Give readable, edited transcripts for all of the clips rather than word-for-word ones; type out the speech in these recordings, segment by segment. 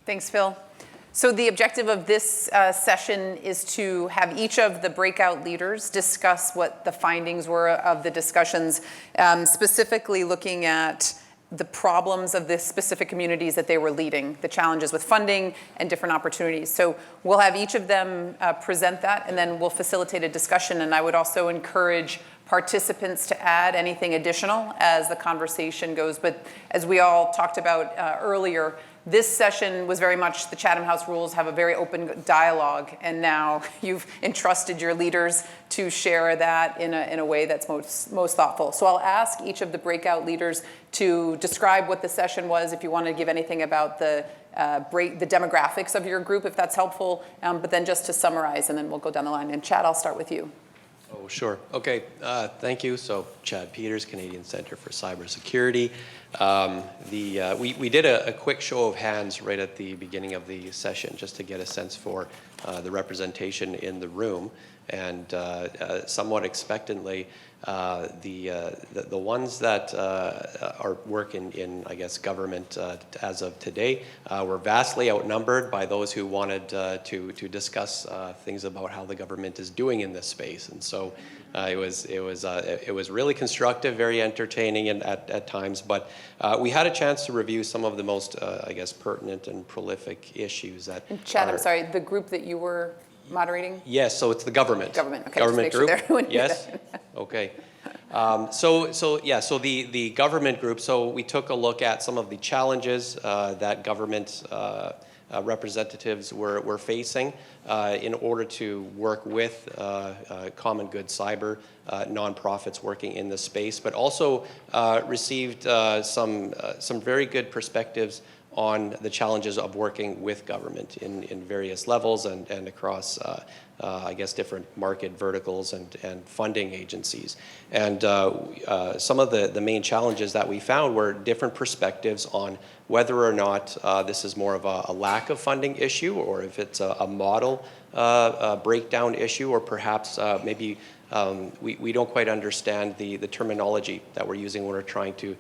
Thanks, Phil. So the objective of this session is to have each of the breakout leaders discuss what the findings were of the discussions, specifically looking at the problems of the specific communities that they were leading, the challenges with funding and different opportunities. So we'll have each of them present that, and then we'll facilitate a discussion. And I would also encourage participants to add anything additional as the conversation goes. But as we all talked about earlier, this session was very much, the Chatham House rules have a very open dialogue, and now you've entrusted your leaders to share that in a way that's most thoughtful. So I'll ask each of the breakout leaders to describe what the session was, if you want to give anything about the demographics of your group, if that's helpful, but then just to summarize, and then we'll go down the line. And Chad, I'll start with you. Oh, sure. Okay, thank you. So Chad Peters, Canadian Centre for Cybersecurity. We did a quick show of hands right at the beginning of the session just to get a sense for the representation in the room. And somewhat expectantly, the ones that are working in, I guess, government as of today were vastly outnumbered by those who wanted to discuss things about how the government is doing in this space. And so it was really constructive, very entertaining at times. But we had a chance to review some of the most, I guess, pertinent and prolific issues that. And Chad, I'm sorry, the group that you were moderating? Yes, so it's the government. Government, okay. Government just make group. Sure Yes. Okay. So the government group. So we took a look at some of the challenges that government representatives were facing in order to work with common good cyber nonprofits working in this space, but also received some very good perspectives on the challenges of working with government in various levels and across, I guess, different market verticals and funding agencies. And some of the main challenges that we found were different perspectives on whether or not this is more of a lack of funding issue, or if it's a model breakdown issue, or perhaps maybe we don't quite understand the terminology that we're using when we're trying to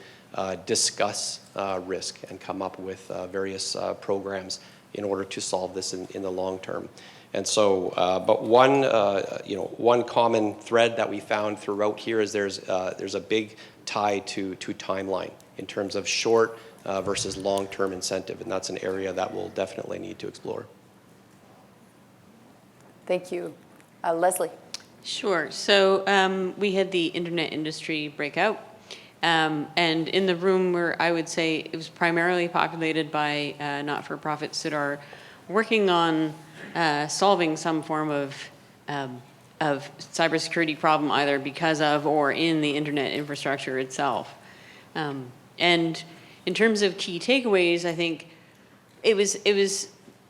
discuss risk and come up with various programs in order to solve this in the long term. And so, but one common thread that we found throughout here is there's a big tie to timeline in terms of short versus long-term incentive, and that's an area that we'll definitely need to explore. Thank you. Leslie. Sure. So we had the internet industry breakout. And in the room where I would say it was primarily populated by not-for-profits that are working on solving some form of cybersecurity problem, either because of or in the internet infrastructure itself. And in terms of key takeaways, I think it was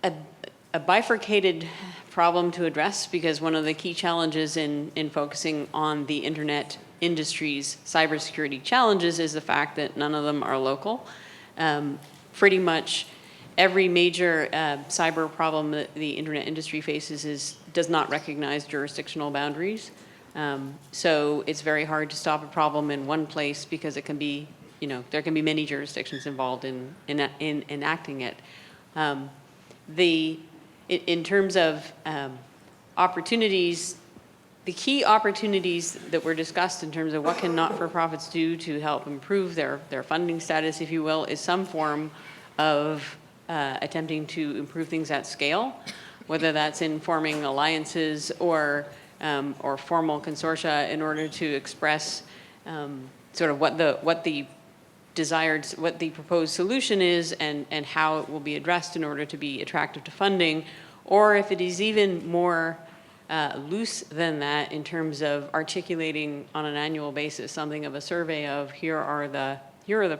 a bifurcated problem to address, because one of the key challenges in focusing on the internet industry's cybersecurity challenges is the fact that none of them are local. Pretty much every major cyber problem that the internet industry faces does not recognize jurisdictional boundaries. So it's very hard to stop a problem in one place, because it can be, there can be many jurisdictions involved in enacting it. In terms of opportunities, the key opportunities that were discussed in terms of what can not-for-profits do to help improve their funding status, if you will, is some form of attempting to improve things at scale, whether that's in forming alliances or formal consortia in order to express sort of what the proposed solution is and how it will be addressed in order to be attractive to funding, or if it is even more loose than that in terms of articulating on an annual basis something of a survey of here are the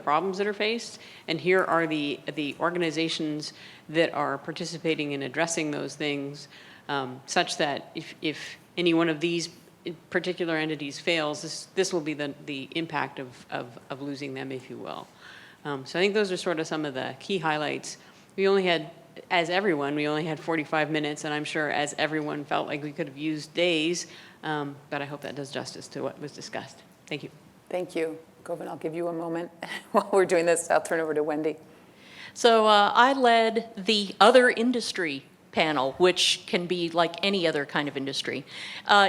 problems that are faced, and here are the organizations that are participating in addressing those things, such that if any one of these particular entities fails, this will be the impact of losing them, if you will. So I think those are sort of some of the key highlights. We only had 45 minutes, and I'm sure as everyone felt like we could have used days, but I hope that does justice to what was discussed. Thank you. Thank you. Govind, I'll give you a moment while we're doing this. I'll turn over to Wendy. So I led the other industry panel, which can be like any other kind of industry.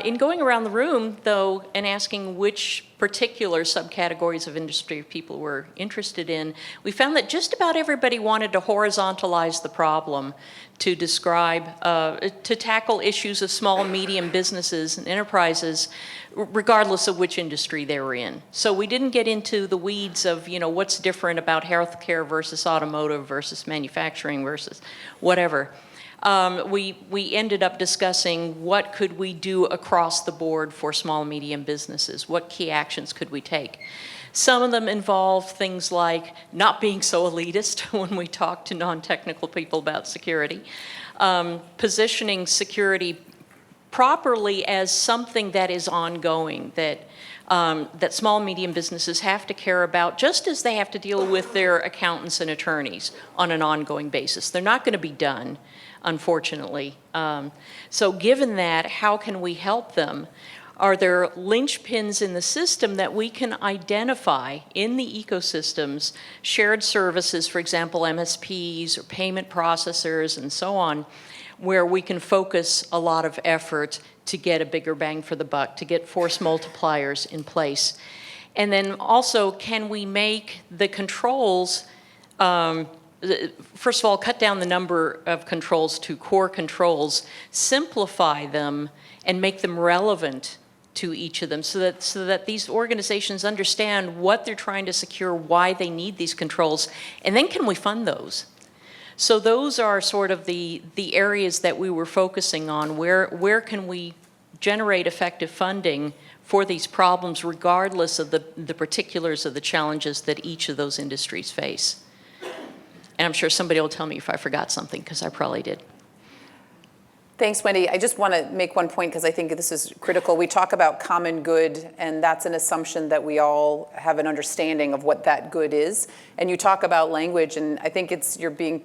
In going around the room, though, and asking which particular subcategories of industry people were interested in, we found that just about everybody wanted to horizontalize the problem to describe, to tackle issues of small and medium businesses and enterprises, regardless of which industry they were in. So we didn't get into the weeds of, what's different about healthcare versus automotive versus manufacturing versus whatever. We ended up discussing what could we do across the board for small and medium businesses, what key actions could we take. Some of them involve things like not being so elitist when we talk to non-technical people about security, positioning security properly as something that is ongoing, that small and medium businesses have to care about, just as they have to deal with their accountants and attorneys on an ongoing basis. They're not going to be done, unfortunately. So given that, how can we help them? Are there linchpins in the system that we can identify in the ecosystems, shared services, for example, MSPs or payment processors and so on, where we can focus a lot of effort to get a bigger bang for the buck, to get force multipliers in place? And then also, can we make the controls, first of all, cut down the number of controls to core controls, simplify them, and make them relevant to each of them so that these organizations understand what they're trying to secure, why they need these controls, and then can we fund those? So those are sort of the areas that we were focusing on. Where can we generate effective funding for these problems, regardless of the particulars of the challenges that each of those industries face? And I'm sure somebody will tell me if I forgot something, because I probably did. Thanks, Wendy. I just want to make one point because I think this is critical. We talk about common good, and that's an assumption that we all have an understanding of what that good is. And you talk about language, and I think you're being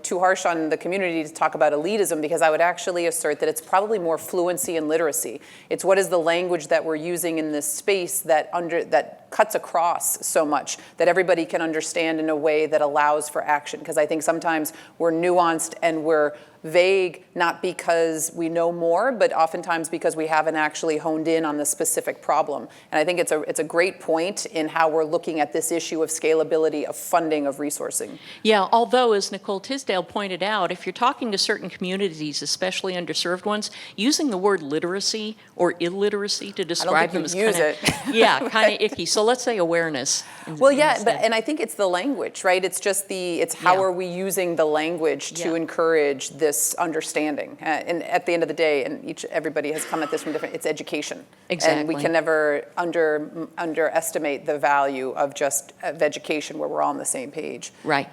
too harsh on the community to talk about elitism, because I would actually assert that it's probably more fluency and literacy. It's what is the language that we're using in this space that cuts across so much that everybody can understand in a way that allows for action. Because I think sometimes we're nuanced and we're vague, not because we know more, but oftentimes because we haven't actually honed in on the specific problem. And I think it's a great point in how we're looking at this issue of scalability, of funding, of resourcing. Yeah, although, as Nicole Tisdale pointed out, if you're talking to certain communities, especially underserved ones, using the word literacy or illiteracy to describe them is kind of icky. So let's say awareness. Well, yeah, and I think it's the language, right? It's just it's how are we using the language to encourage this understanding. And at the end of the day, and everybody has come at this from different, it's education. Exactly. And we can never underestimate the value of education where we're all on the same page. Right.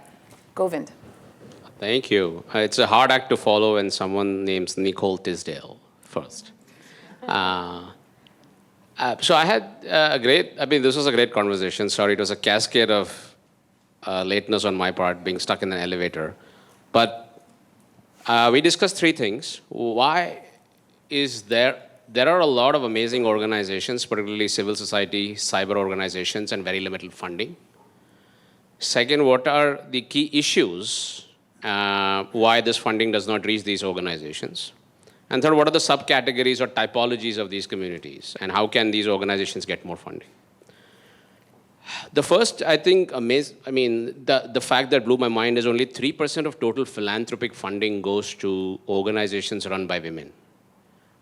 Govind. Thank you. It's a hard act to follow when someone names Nicole Tisdale first. So I had this was a great conversation. Sorry, it was a cascade of lateness on my part, being stuck in an elevator. But we discussed three things. Why is there are a lot of amazing organizations, particularly civil society, cyber organizations, and very limited funding. Second, what are the key issues why this funding does not reach these organizations? And third, what are the subcategories or typologies of these communities, and how can these organizations get more funding? The first, I think, the fact that blew my mind is only 3% of total philanthropic funding goes to organizations run by women.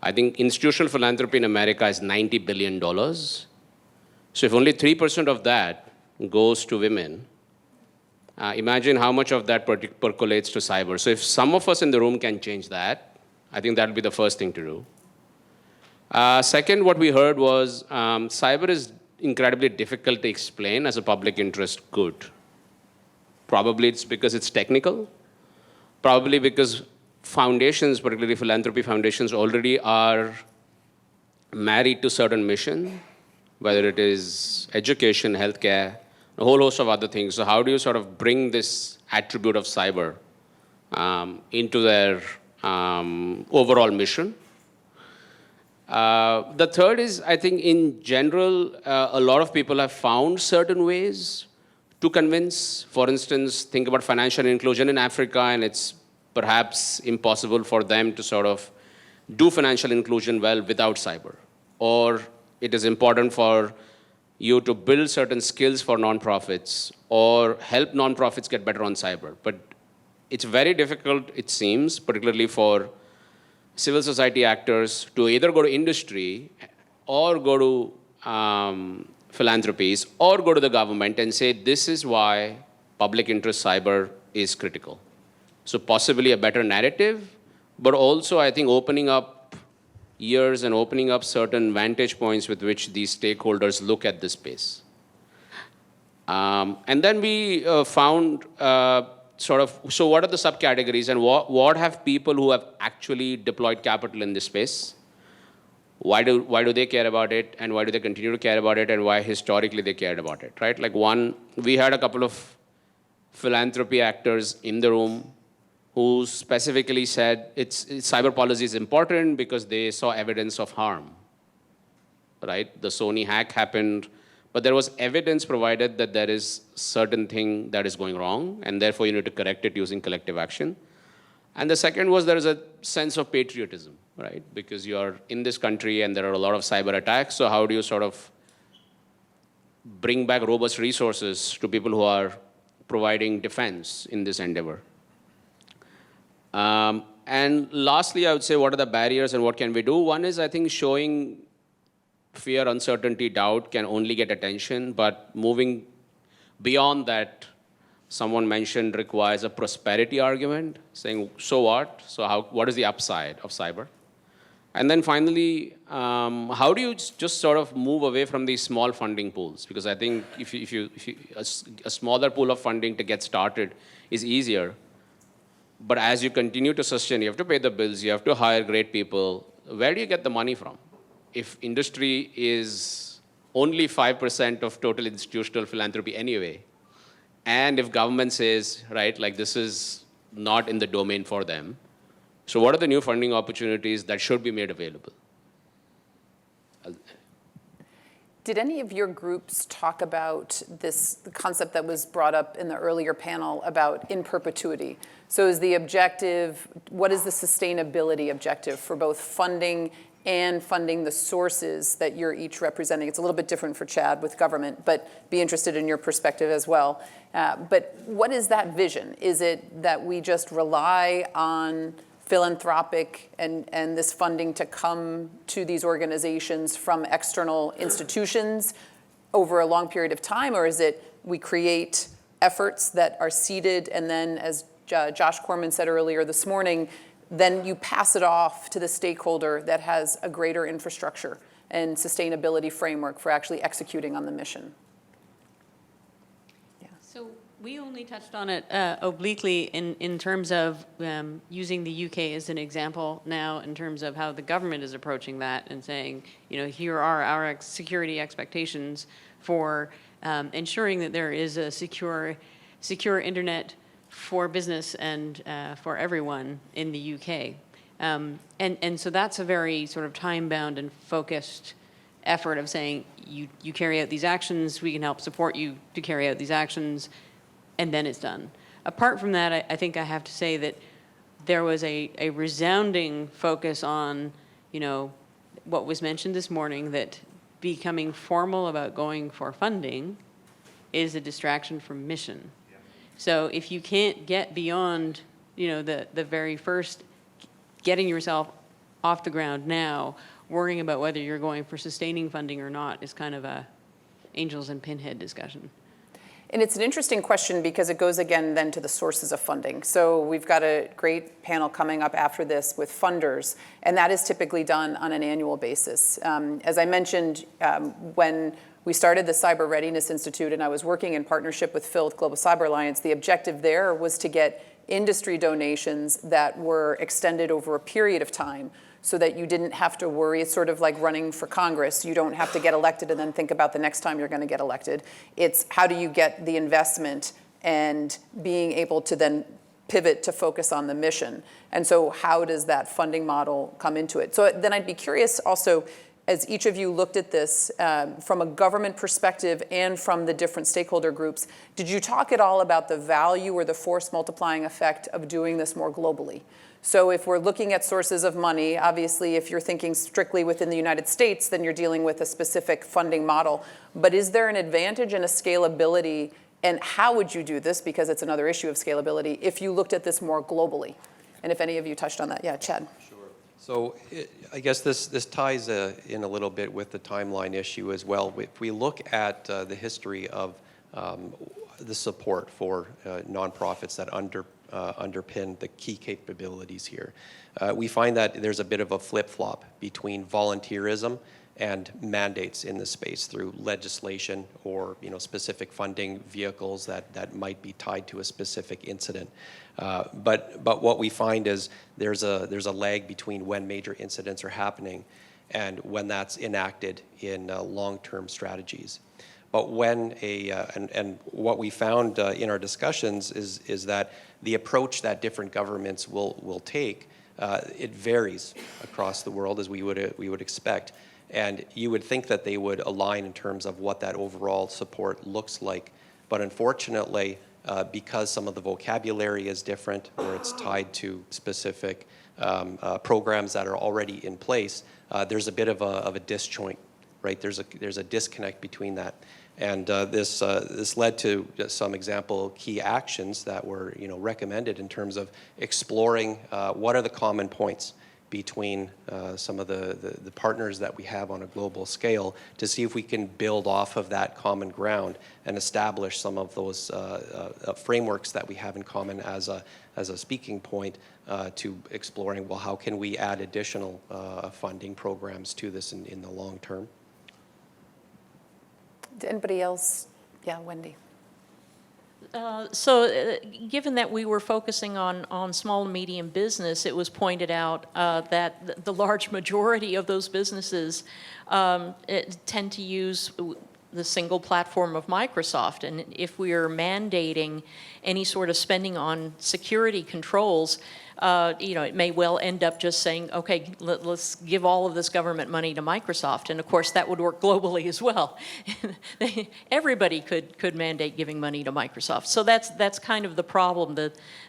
I think institutional philanthropy in America is $90 billion. So if only 3% of that goes to women, imagine how much of that percolates to cyber. So if some of us in the room can change that, I think that would be the first thing to do. Second, what we heard was cyber is incredibly difficult to explain as a public interest good. Probably it's because it's technical. Probably because foundations, particularly philanthropy foundations, already are married to certain mission, whether it is education, healthcare, a whole host of other things. So how do you sort of bring this attribute of cyber into their overall mission? The third is, I think in general, a lot of people have found certain ways to convince. For instance, think about financial inclusion in Africa, and it's perhaps impossible for them to sort of do financial inclusion well without cyber. Or it is important for you to build certain skills for nonprofits or help nonprofits get better on cyber. But it's very difficult, it seems, particularly for civil society actors to either go to industry or go to philanthropies or go to the government and say, this is why public interest cyber is critical. So possibly a better narrative, but also I think opening up ears and opening up certain vantage points with which these stakeholders look at this space. And then we found so what are the subcategories and what have people who have actually deployed capital in this space? Why do they care about it, and why do they continue to care about it, and why historically they cared about it, right? Like we had a couple of philanthropy actors in the room who specifically said cyber policy is important because they saw evidence of harm, right? The Sony hack happened, but there was evidence provided that there is certain thing that is going wrong, and therefore you need to correct it using collective action. And the second was there is a sense of patriotism, right? Because you are in this country and there are a lot of cyber attacks, so how do you sort of bring back robust resources to people who are providing defense in this endeavor? And lastly, I would say, what are the barriers and what can we do? One is, I think, showing fear, uncertainty, doubt can only get attention, but moving beyond that, someone mentioned, requires a prosperity argument, saying, so what? So what is the upside of cyber? And then finally, how do you just sort of move away from these small funding pools? Because I think if a smaller pool of funding to get started is easier. But as you continue to sustain, you have to pay the bills, you have to hire great people. Where do you get the money from? If industry is only 5% of total institutional philanthropy anyway, and if government says, right, like this is not in the domain for them, so what are the new funding opportunities that should be made available? Did any of your groups talk about the concept that was brought up in the earlier panel about in perpetuity? So is the objective, what is the sustainability objective for both funding and funding the sources that you're each representing? It's a little bit different for Chad with government, but be interested in your perspective as well. But what is that vision? Is it that we just rely on philanthropic and this funding to come to these organizations from external institutions over a long period of time? Or is it we create efforts that are seeded and then, as Josh Corman said earlier this morning, then you pass it off to the stakeholder that has a greater infrastructure and sustainability framework for actually executing on the mission? So we only touched on it obliquely in terms of using the UK as an example now in terms of how the government is approaching that and saying, you know, here are our security expectations for ensuring that there is a secure internet for business and for everyone in the UK. And so that's a very sort of time-bound and focused effort of saying, you carry out these actions, we can help support you to carry out these actions, and then it's done. Apart from that, I think I have to say that there was a resounding focus on, you know, what was mentioned this morning, that becoming formal about going for funding is a distraction from mission. So if you can't get beyond, you know, the very first, getting yourself off the ground now, worrying about whether you're going for sustaining funding or not is kind of a angels and pinhead discussion. And it's an interesting question because it goes again then to the sources of funding. So we've got a great panel coming up after this with funders, and that is typically done on an annual basis. As I mentioned, when we started the Cyber Readiness Institute and I was working in partnership with Phil with Global Cyber Alliance, the objective there was to get industry donations that were extended over a period of time so that you didn't have to worry. It's sort of like running for Congress. You don't have to get elected and then think about the next time you're going to get elected. It's how do you get the investment and being able to then pivot to focus on the mission. And so how does that funding model come into it? So then I'd be curious also, as each of you looked at this from a government perspective and from the different stakeholder groups, did you talk at all about the value or the force multiplying effect of doing this more globally? So if we're looking at sources of money, obviously if you're thinking strictly within the United States, then you're dealing with a specific funding model. But is there an advantage and a scalability, and how would you do this, because it's another issue of scalability, if you looked at this more globally? And if any of you touched on that, yeah, Chad. So I guess this ties in a little bit with the timeline issue as well. If we look at the history of the support for nonprofits that underpin the key capabilities here, we find that there's a bit of a flip-flop between volunteerism and mandates in the space through legislation or specific funding vehicles that might be tied to a specific incident. But what we find is there's a lag between when major incidents are happening and when that's enacted in long-term strategies. But when and what we found in our discussions is that the approach that different governments will take, it varies across the world, as we would expect. And you would think that they would align in terms of what that overall support looks like. But unfortunately, because some of the vocabulary is different, or it's tied to specific programs that are already in place, there's a bit of a disjoint, right? There's a disconnect between that. And this led to some example key actions that were recommended in terms of exploring what are the common points between some of the partners that we have on a global scale to see if we can build off of that common ground and establish some of those frameworks that we have in common as a speaking point to exploring, well, how can we add additional funding programs to this in the long term? Anybody else? Yeah, Wendy. Given that we were focusing on small and medium business, it was pointed out that the large majority of those businesses tend to use the single platform of Microsoft. And if we are mandating any sort of spending on security controls, it may well end up just saying, okay, let's give all of this government money to Microsoft. And of course, that would work globally as well. Everybody could mandate giving money to Microsoft. So that's kind of the problem,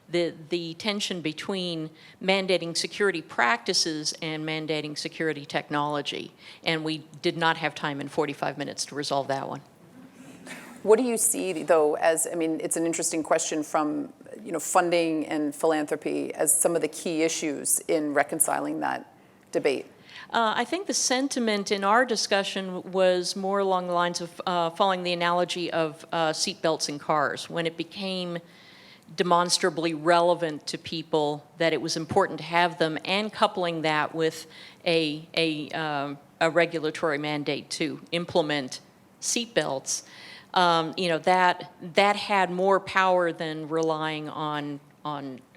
the tension between mandating security practices and mandating security technology. And we did not have time in 45 minutes to resolve that one. What do you see, though, as, it's an interesting question from, funding and philanthropy as some of the key issues in reconciling that debate? I think the sentiment in our discussion was more along the lines of following the analogy of seatbelts in cars. When it became demonstrably relevant to people that it was important to have them, and coupling that with a regulatory mandate to implement seatbelts, that had more power than relying on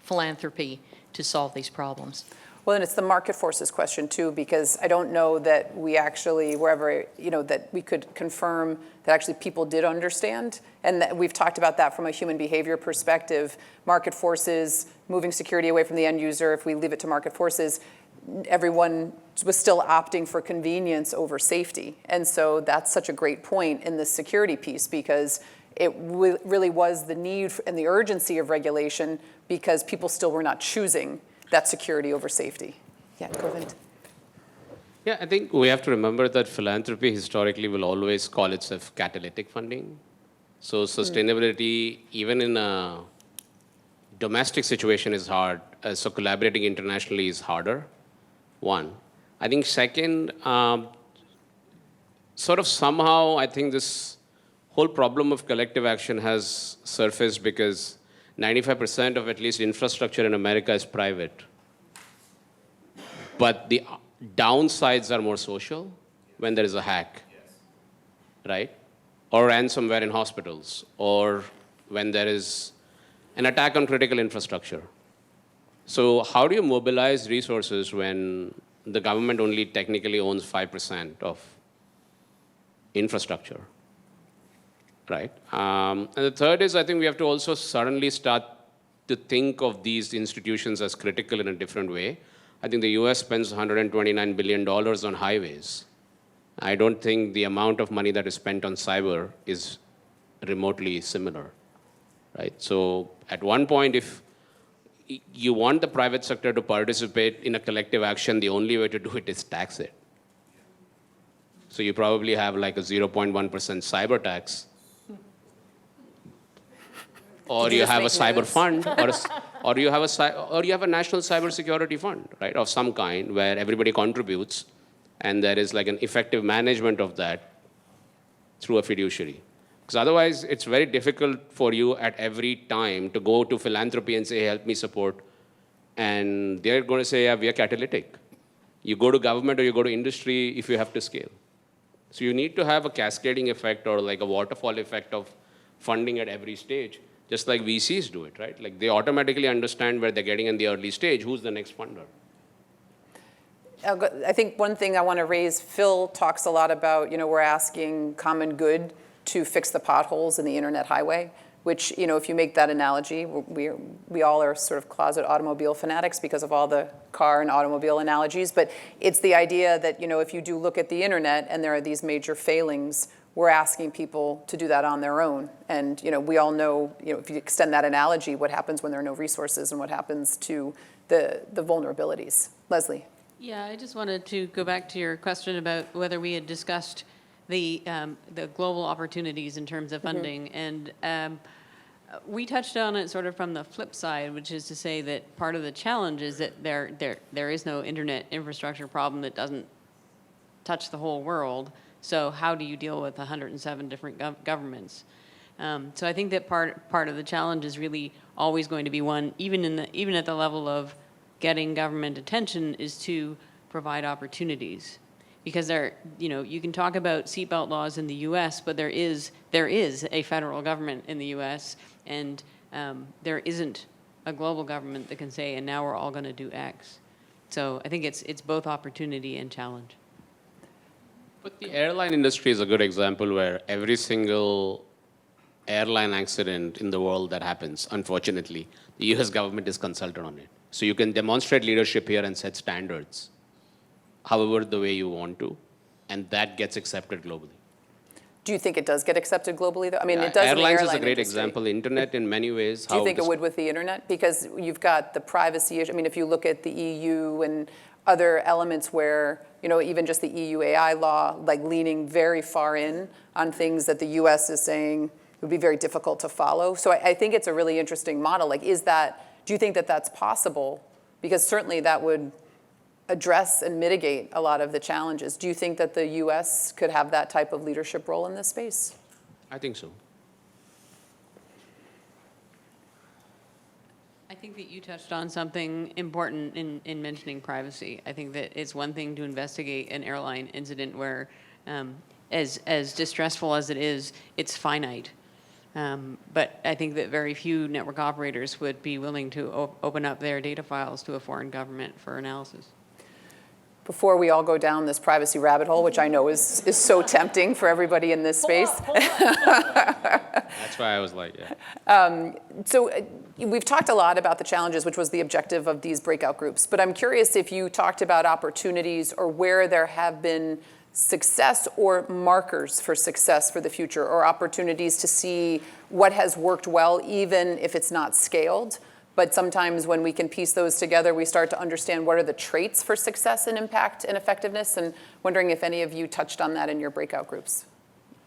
philanthropy to solve these problems. Well, and it's the market forces question too, because I don't know that we actually, wherever, that we could confirm that actually people did understand. And that we've talked about that from a human behavior perspective. Market forces, moving security away from the end user, if we leave it to market forces, everyone was still opting for convenience over safety. And so that's such a great point in the security piece, because it really was the need and the urgency of regulation, because people still were not choosing that security over safety. Yeah, Govind. Yeah, I think we have to remember that philanthropy historically will always call itself catalytic funding. So sustainability, even in a domestic situation, is hard. So collaborating internationally is harder, one. I think second, sort of somehow, I think this whole problem of collective action has surfaced because 95% of at least infrastructure in America is private. But the downsides are more social when there is a hack, right? Or ransomware in hospitals, or when there is an attack on critical infrastructure. So how do you mobilize resources when the government only technically owns 5% of infrastructure? Right? And the third is, I think we have to also suddenly start to think of these institutions as critical in a different way. I think the US spends $129 billion on highways. I don't think the amount of money that is spent on cyber is remotely similar, right? So at one point, if you want the private sector to participate in a collective action, the only way to do it is tax it. So you probably have like a 0.1% cyber tax, or you have a cyber fund, or you have a national cybersecurity fund, right, of some kind, where everybody contributes, and there is like an effective management of that through a fiduciary. Because otherwise, it's very difficult for you at every time to go to philanthropy and say, hey, help me support, and they're going to say, yeah, we are catalytic. You go to government or you go to industry if you have to scale. So you need to have a cascading effect or like a waterfall effect of funding at every stage, just like VCs do it, right? Like they automatically understand where they're getting in the early stage, who's the next funder. I think one thing I want to raise, Phil talks a lot about, we're asking common good to fix the potholes in the internet highway, which, if you make that analogy, we all are sort of closet automobile fanatics because of all the car and automobile analogies, but it's the idea that, if you do look at the internet and there are these major failings, we're asking people to do that on their own. And, we all know, if you extend that analogy, what happens when there are no resources and what happens to the vulnerabilities. Leslie. Yeah, I just wanted to go back to your question about whether we had discussed the global opportunities in terms of funding. And we touched on it sort of from the flip side, which is to say that part of the challenge is that there is no internet infrastructure problem that doesn't touch the whole world. So how do you deal with 107 different governments? So I think that part of the challenge is really always going to be one, even at the level of getting government attention, is to provide opportunities. Because you can talk about seatbelt laws in the U.S., but there is a federal government in the U.S., and there isn't a global government that can say, and now we're all going to do X. So I think it's both opportunity and challenge. But the airline industry is a good example where every single airline accident in the world that happens, unfortunately, the U.S. government is consulted on it. So you can demonstrate leadership here and set standards, however the way you want to, and that gets accepted globally. Do you think it does get accepted globally, though? I mean, it does in the Airlines airline is a great industry. example. Internet, in many ways. Do you think it would with the internet? Because you've got the privacy issue. I mean, if you look at the EU and other elements where, even just the EU AI law, like leaning very far in on things that the US is saying would be very difficult to follow. So I think it's a really interesting model. Like, do you think that that's possible? Because certainly that would address and mitigate a lot of the challenges. Do you think that the US could have that type of leadership role in this space? I think so. I think that you touched on something important in mentioning privacy. I think that it's one thing to investigate an airline incident where, as distressful as it is, it's finite. But I think that very few network operators would be willing to open up their data files to a foreign government for analysis. Before we all go down this privacy rabbit hole, which I know is so tempting for everybody in this space. That's why I was like, yeah. So we've talked a lot about the challenges, which was the objective of these breakout groups. But I'm curious if you talked about opportunities or where there have been success or markers for success for the future, or opportunities to see what has worked well, even if it's not scaled. But sometimes when we can piece those together, we start to understand what are the traits for success and impact and effectiveness, and wondering if any of you touched on that in your breakout groups.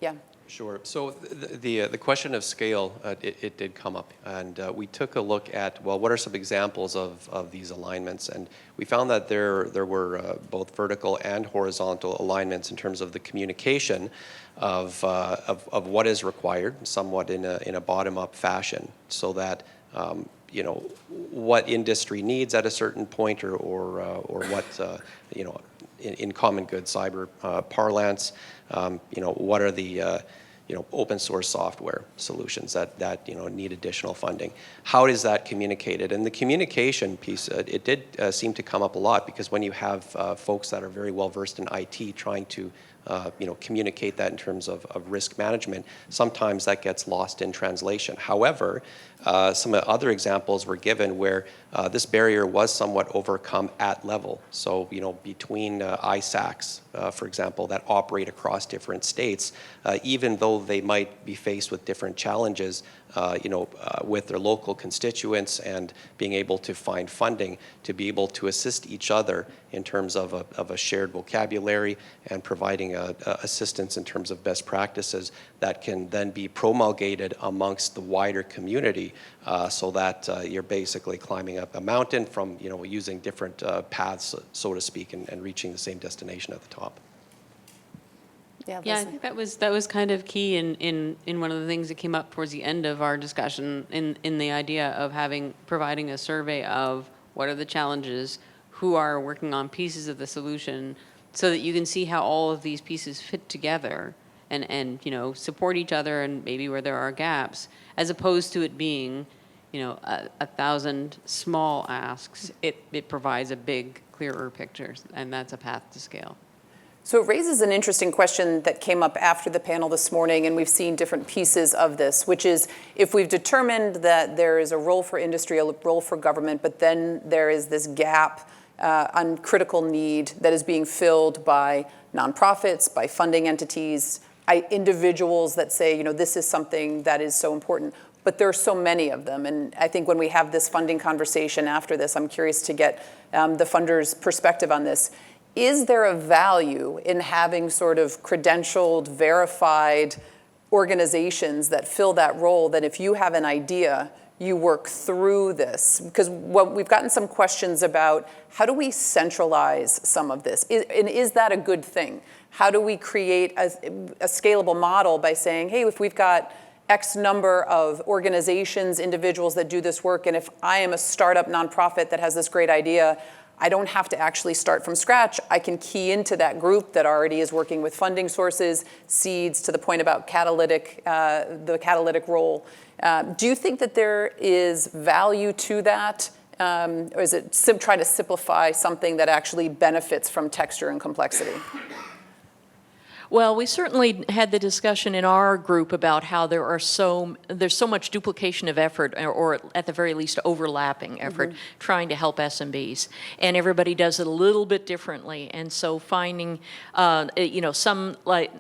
Yeah. Sure. So the question of scale, it did come up, and we took a look at, well, what are some examples of these alignments? And we found that there were both vertical and horizontal alignments in terms of the communication of what is required, somewhat in a bottom-up fashion, so that what industry needs at a certain point, or what in common good cyber parlance, what are the open source software solutions that need additional funding. How is that communicated? And the communication piece, it did seem to come up a lot, because when you have folks that are very well versed in IT trying to communicate that in terms of risk management, sometimes that gets lost in translation. However, some other examples were given where this barrier was somewhat overcome at level. So, between ISACs, for example, that operate across different states, even though they might be faced with different challenges, with their local constituents and being able to find funding to be able to assist each other in terms of a shared vocabulary and providing assistance in terms of best practices that can then be promulgated amongst the wider community, so that you're basically climbing up a mountain from, using different paths, so to speak, and reaching the same destination at the top. Yeah, I think that was kind of key in one of the things that came up towards the end of our discussion in the idea of providing a survey of what are the challenges, who are working on pieces of the solution, so that you can see how all of these pieces fit together and support each other, and maybe where there are gaps, as opposed to it being 1,000 small asks. It provides a big, clearer picture, and that's a path to scale. So it raises an interesting question that came up after the panel this morning, and we've seen different pieces of this, which is, if we've determined that there is a role for industry, a role for government, but then there is this gap on critical need that is being filled by nonprofits, by funding entities, individuals that say, this is something that is so important. But there are so many of them, and I think when we have this funding conversation after this, I'm curious to get the funders' perspective on this. Is there a value in having sort of credentialed, verified organizations that fill that role, that if you have an idea, you work through this? Because we've gotten some questions about, how do we centralize some of this? And is that a good thing? How do we create a scalable model by saying, hey, if we've got X number of organizations, individuals that do this work, and if I am a startup nonprofit that has this great idea, I don't have to actually start from scratch. I can key into that group that already is working with funding sources, seeds, to the point about the catalytic role. Do you think that there is value to that? Or is it trying to simplify something that actually benefits from texture and complexity? Well, we certainly had the discussion in our group about how there's so much duplication of effort, or at the very least overlapping effort, trying to help SMBs, and everybody does it a little bit differently. And so finding, some, like,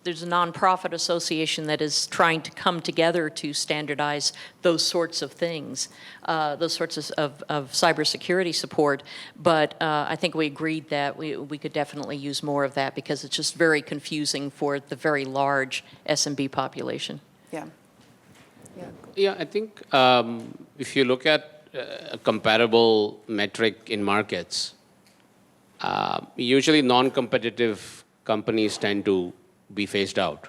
there's a nonprofit association that is trying to come together to standardize those sorts of things, those sorts of cybersecurity support. But I think we agreed that we could definitely use more of that, because it's just very confusing for the very large SMB population. Yeah. Yeah, I think if you look at a comparable metric in markets, usually non-competitive companies tend to be phased out.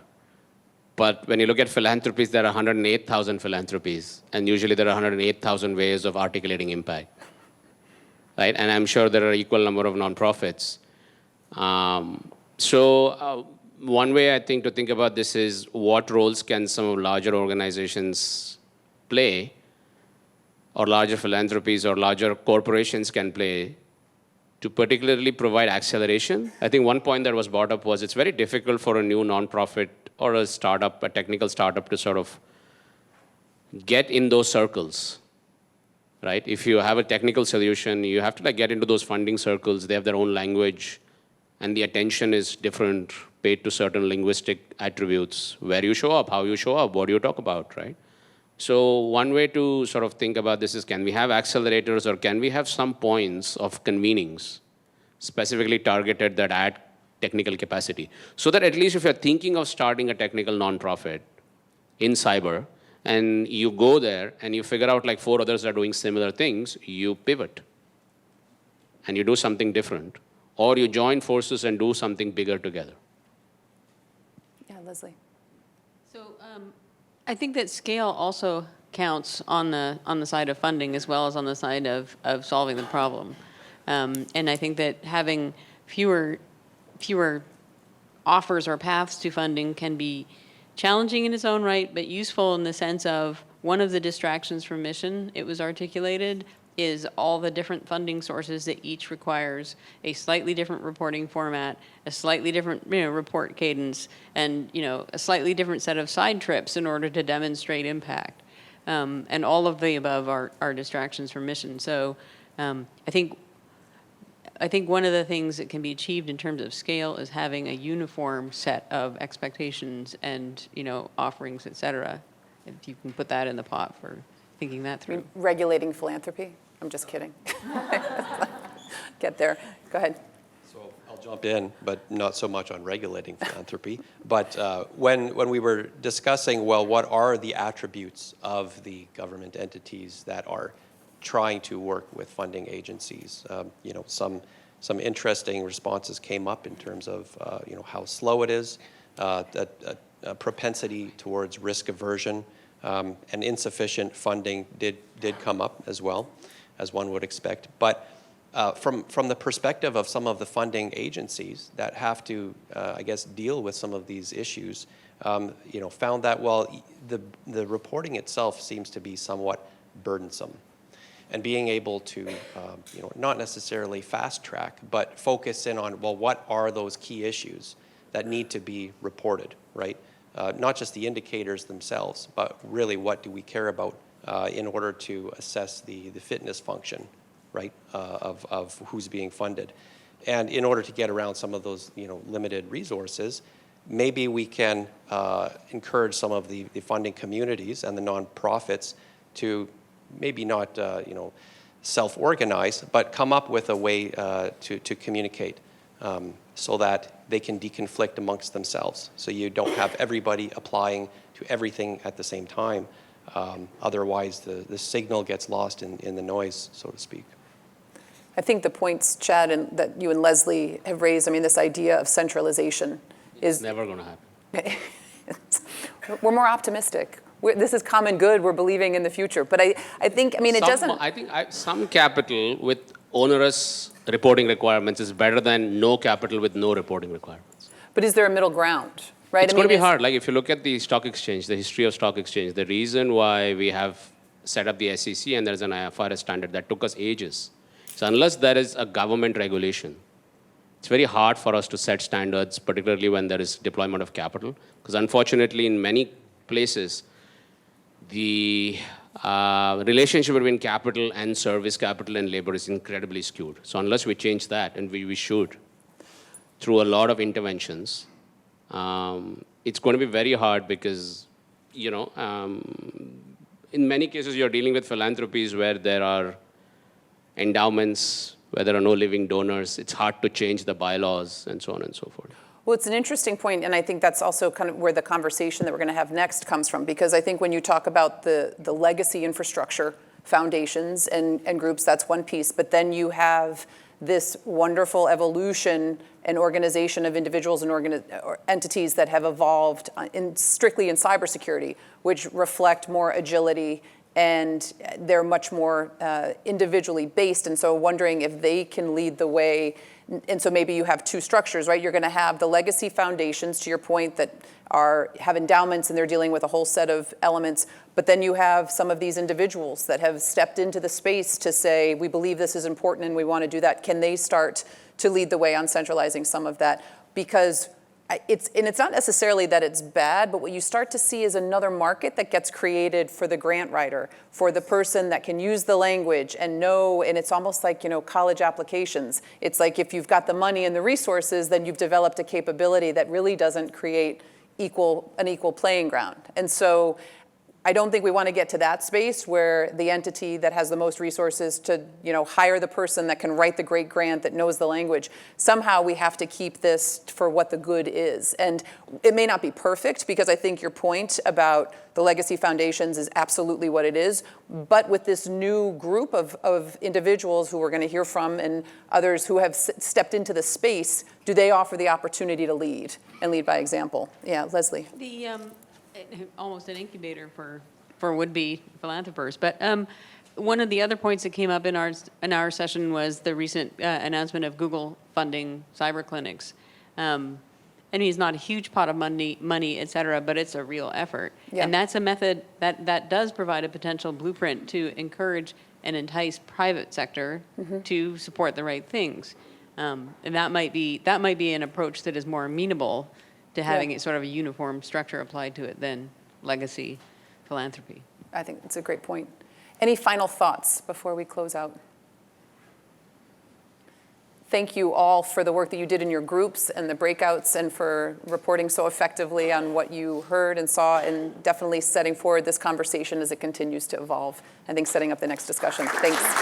But when you look at philanthropies, there are 108,000 philanthropies, and usually there are 108,000 ways of articulating impact, right? And I'm sure there are equal number of nonprofits. So one way I think to think about this is, what roles can some of larger organizations play, or larger philanthropies or larger corporations can play, to particularly provide acceleration? I think one point that was brought up was, it's very difficult for a new nonprofit or a startup, a technical startup, to sort of get in those circles, right? If you have a technical solution, you have to get into those funding circles. They have their own language, and the attention is different, paid to certain linguistic attributes, where you show up, how you show up, what do you talk about, right? So one way to sort of think about this is, can we have accelerators, or can we have some points of convenings specifically targeted that add technical capacity? So that at least if you're thinking of starting a technical nonprofit in cyber, and you go there and you figure out 4 others are doing similar things, you pivot and you do something different. Or you join forces and do something bigger together. Yeah, Leslie. So I think that scale also counts on the side of funding, as well as on the side of solving the problem. And I think that having fewer offers or paths to funding can be challenging in its own right, but useful in the sense of, one of the distractions from mission, it was articulated, is all the different funding sources that each requires a slightly different reporting format, a slightly different report cadence, and a slightly different set of side trips in order to demonstrate impact. And all of the above are distractions from mission. So I think one of the things that can be achieved in terms of scale is having a uniform set of expectations and, offerings, et cetera. If you can put that in the pot for thinking that through. Regulating philanthropy? I'm just kidding. Get there. Go ahead. So I'll jump in, but not so much on regulating philanthropy. But when we were discussing, well, what are the attributes of the government entities that are trying to work with funding agencies, some interesting responses came up in terms of how slow it is, a propensity towards risk aversion, and insufficient funding did come up as well, as one would expect. But from the perspective of some of the funding agencies that have to, deal with some of these issues, found that, well, the reporting itself seems to be somewhat burdensome. And being able to, not necessarily fast track, but focus in on, well, what are those key issues that need to be reported, right? Not just the indicators themselves, but really what do we care about in order to assess the fitness function, right, of who's being funded. And in order to get around some of those, limited resources, maybe we can encourage some of the funding communities and the nonprofits to maybe not, self-organize, but come up with a way to communicate so that they can deconflict amongst themselves. So you don't have everybody applying to everything at the same time. Otherwise, the signal gets lost in the noise, so to speak. I think the points, Chad, and that you and Leslie have raised, this idea of centralization is Never going to happen. We're more optimistic. This is common good. We're believing in the future. But I think, it doesn't. I think some capital with onerous reporting requirements is better than no capital with no reporting requirements. But is there a middle ground, right? It's going to be hard. Like if you look at the stock exchange, the history of stock exchange, the reason why we have set up the SEC and there's an IFRS standard that took us ages. So unless there is a government regulation, it's very hard for us to set standards, particularly when there is deployment of capital. Because unfortunately, in many places, the relationship between capital and service capital and labor is incredibly skewed. So unless we change that, and we should, through a lot of interventions, it's going to be very hard because, in many cases you're dealing with philanthropies where there are endowments, where there are no living donors. It's hard to change the bylaws and so on and so forth. Well, it's an interesting point, and I think that's also kind of where the conversation that we're going to have next comes from, because I think when you talk about the legacy infrastructure, foundations and groups, that's one piece, but then you have this wonderful evolution and organization of individuals and or entities that have evolved strictly in cybersecurity, which reflect more agility, and they're much more individually based, and so wondering if they can lead the way. And so maybe you have two structures, right? You're going to have the legacy foundations, to your point, that have endowments and they're dealing with a whole set of elements. But then you have some of these individuals that have stepped into the space to say, we believe this is important and we want to do that. Can they start to lead the way on centralizing some of that? Because it's not necessarily that it's bad, but what you start to see is another market that gets created for the grant writer, for the person that can use the language and know, and it's almost like, college applications. It's like if you've got the money and the resources, then you've developed a capability that really doesn't create an equal playing ground. And so I don't think we want to get to that space where the entity that has the most resources to, hire the person that can write the great grant that knows the language. Somehow we have to keep this for what the good is. And it may not be perfect, because I think your point about the legacy foundations is absolutely what it is. But with this new group of individuals who we're going to hear from and others who have stepped into the space, do they offer the opportunity to lead and lead by example? Yeah, Leslie. Almost an incubator for would-be philanthropers. But one of the other points that came up in our session was the recent announcement of Google funding cyber clinics. It's not a huge pot of money, et cetera, but it's a real effort. Yeah. And that's a method that does provide a potential blueprint to encourage and entice private sector to support the right things. And that might be an approach that is more amenable to having it sort of a uniform structure applied to it than legacy philanthropy. I think it's a great point. Any final thoughts before we close out? Thank you all for the work that you did in your groups and the breakouts and for reporting so effectively on what you heard and saw and definitely setting forward this conversation as it continues to evolve. I think setting up the next discussion. Thanks.